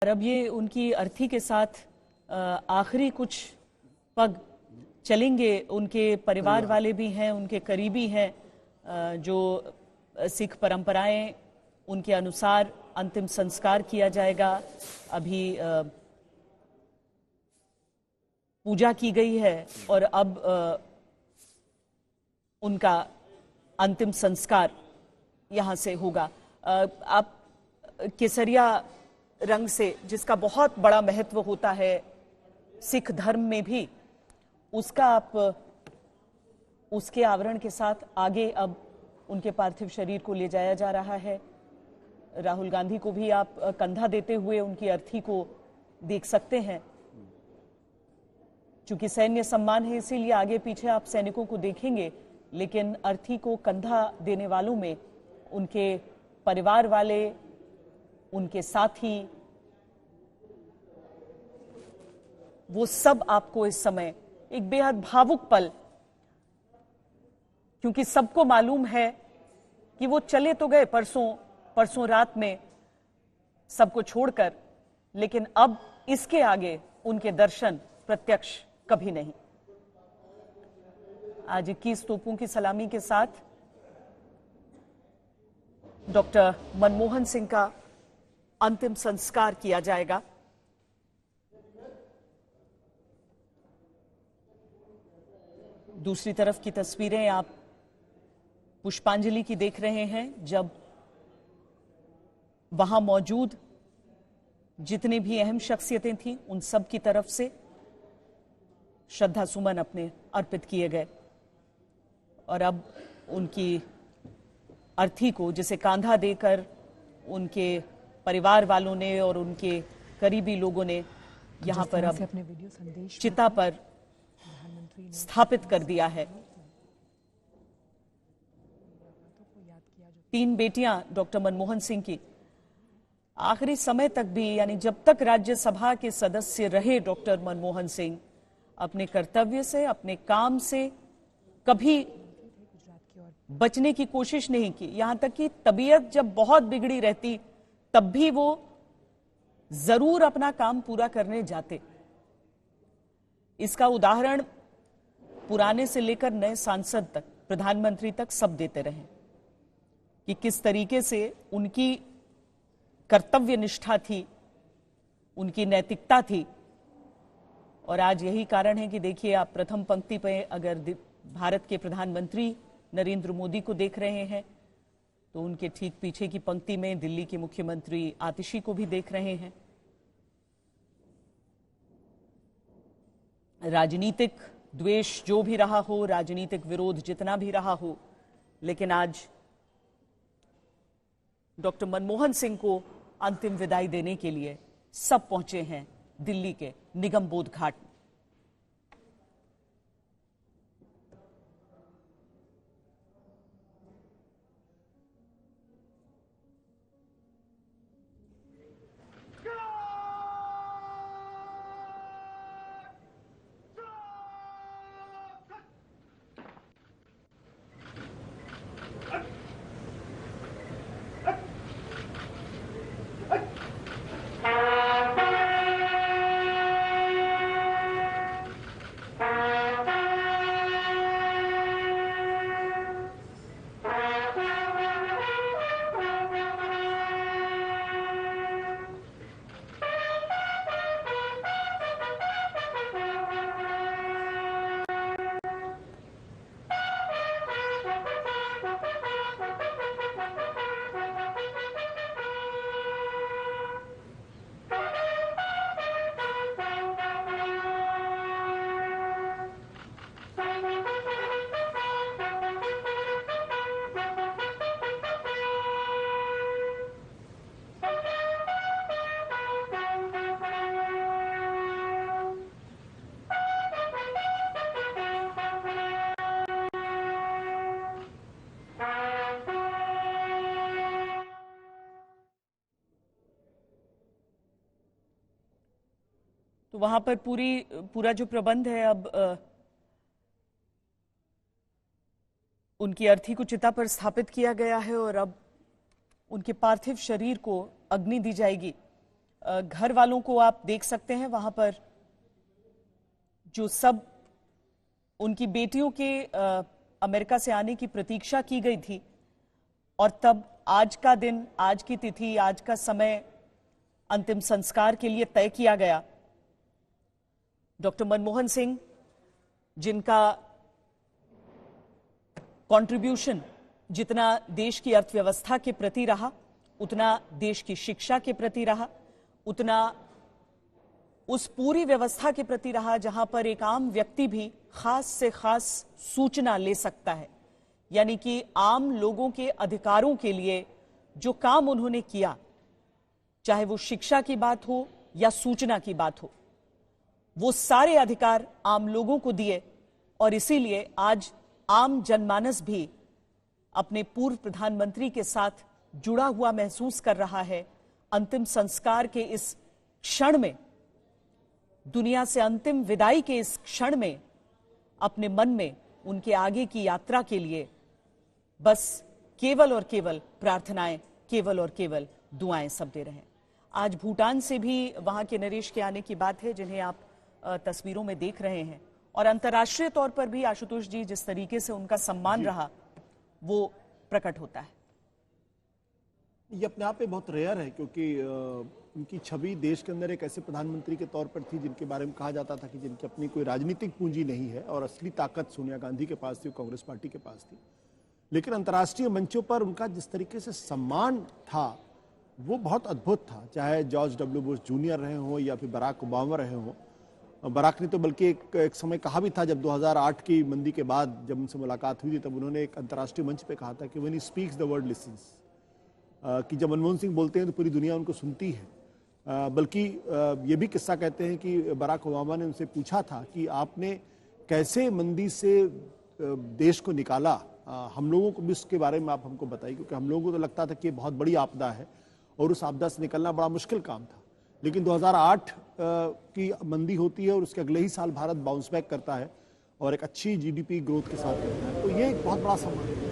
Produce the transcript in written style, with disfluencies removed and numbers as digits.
और अब ये उनकी अर्थी के साथ आखिरी कुछ पग चलेंगे। उनके परिवार वाले भी हैं, उनके करीबी हैं, जो सिख परंपराएं उनके अनुसार अंतिम संस्कार किया जाएगा। अभी पूजा की गई है और अब उनका अंतिम संस्कार यहां से होगा। आप केसरिया रंग से, जिसका बहुत बड़ा महत्व होता है सिख धर्म में भी, उसका आप उसके आवरण के साथ आगे अब उनके पार्थिव शरीर को ले जाया जा रहा है। राहुल गांधी को भी आप कंधा देते हुए उनकी अर्थी को देख सकते हैं। चूंकि सैन्य सम्मान है इसीलिए आगे पीछे आप सैनिकों को देखेंगे, लेकिन अर्थी को कंधा देने वालों में उनके परिवार वाले, उनके साथी, वो सब आपको इस समय एक बेहद भावुक पल, क्योंकि सबको मालूम है कि वो चले तो गए परसों रात में सबको छोड़कर, लेकिन अब इसके आगे उनके दर्शन प्रत्यक्ष कभी नहीं। आज 21 तोपों की सलामी के साथ डॉक्टर मनमोहन सिंह का अंतिम संस्कार किया जाएगा। दूसरी तरफ की तस्वीरें आप पुष्पांजलि की देख रहे हैं, जब वहां मौजूद जितने भी अहम शख्सियतें थीं उन सब की तरफ से श्रद्धा सुमन अपने अर्पित किए गए। और अब उनकी अर्थी को, जिसे कांधा देकर उनके परिवार वालों ने और उनके करीबी लोगों ने यहां पर अब चिता पर स्थापित कर दिया है। 3 बेटियां डॉक्टर मनमोहन सिंह की आखिरी समय तक भी, यानी जब तक राज्यसभा के सदस्य रहे डॉक्टर मनमोहन सिंह, अपने कर्तव्य से, अपने काम से कभी बचने की कोशिश नहीं की। यहां तक कि तबीयत जब बहुत बिगड़ी रहती तब भी वो जरूर अपना काम पूरा करने जाते। इसका उदाहरण पुराने से लेकर नए सांसद तक, प्रधानमंत्री तक सब देते रहे कि किस तरीके से उनकी कर्तव्य निष्ठा थी, उनकी नैतिकता थी। और आज यही कारण है कि देखिए, आप प्रथम पंक्ति पे अगर भारत के प्रधानमंत्री नरेंद्र मोदी को देख रहे हैं तो उनके ठीक पीछे की पंक्ति में दिल्ली के मुख्यमंत्री आतिशी को भी देख रहे हैं। राजनीतिक द्वेष जो भी रहा हो, राजनीतिक विरोध जितना भी रहा हो, लेकिन आज डॉक्टर मनमोहन सिंह को अंतिम विदाई देने के लिए सब पहुंचे हैं दिल्ली के निगम बोध घाट में। तो वहां पर पूरा जो प्रबंध है, अब उनकी अर्थी को चिता पर स्थापित किया गया है और अब उनके पार्थिव शरीर को अग्नि दी जाएगी। घर वालों को आप देख सकते हैं, वहां पर जो सब उनकी बेटियों के अमेरिका से आने की प्रतीक्षा की गई थी, और तब आज का दिन, आज की तिथि, आज का समय अंतिम संस्कार के लिए तय किया गया। डॉक्टर मनमोहन सिंह, जिनका कंट्रीब्यूशन जितना देश की अर्थव्यवस्था के प्रति रहा, उतना देश की शिक्षा के प्रति रहा, उतना उस पूरी व्यवस्था के प्रति रहा जहां पर एक आम व्यक्ति भी खास से खास सूचना ले सकता है। यानी कि आम लोगों के अधिकारों के लिए जो काम उन्होंने किया, चाहे वो शिक्षा की बात हो या सूचना की बात हो, वो सारे अधिकार आम लोगों को दिए। और इसीलिए आज आम जनमानस भी अपने पूर्व प्रधानमंत्री के साथ जुड़ा हुआ महसूस कर रहा है। अंतिम संस्कार के इस क्षण में, दुनिया से अंतिम विदाई के इस क्षण में, अपने मन में उनके आगे की यात्रा के लिए बस केवल और केवल प्रार्थनाएं, केवल और केवल दुआएं सब दे रहे हैं। आज भूटान से भी वहां के नरेश के आने की बात है, जिन्हें आप तस्वीरों में देख रहे हैं। और अंतर्राष्ट्रीय तौर पर भी आशुतोष जी, जिस तरीके से उनका सम्मान रहा, वो प्रकट होता है। ये अपने आप में बहुत रेयर है, क्योंकि उनकी छवि देश के अंदर एक ऐसे प्रधानमंत्री के तौर पर थी जिनके बारे में कहा जाता था कि जिनकी अपनी कोई राजनीतिक पूंजी नहीं है, और असली ताकत सोनिया गांधी के पास थी, कांग्रेस पार्टी के पास थी। लेकिन अंतर्राष्ट्रीय मंचों पर उनका जिस तरीके से सम्मान था वो बहुत अद्भुत था। चाहे जॉर्ज डब्ल्यू बुश जूनियर रहे हों या फिर बराक ओबामा रहे हों। बराक ने तो बल्कि एक समय कहा भी था, जब 2008 की मंदी के बाद जब उनसे मुलाकात हुई थी, तब उन्होंने एक अंतर्राष्ट्रीय मंच पे कहा था कि when he speaks the world lessons, कि जब मनमोहन सिंह बोलते हैं तो पूरी दुनिया उनको सुनती है। बल्कि ये भी किस्सा कहते हैं कि बराक ओबामा ने उनसे पूछा था कि आपने कैसे मंदी से देश को निकाला, हम लोगों को भी इसके बारे में आप हमको बताइए, क्योंकि हम लोगों को तो लगता था कि ये बहुत बड़ी आपदा है और उस आपदा से निकलना बड़ा मुश्किल काम था। लेकिन 2008 की मंदी होती है और उसके अगले ही साल भारत बाउंस बैक करता है और एक अच्छी जीडीपी ग्रोथ के साथ करता है। तो ये एक बहुत बड़ा सम्मान है।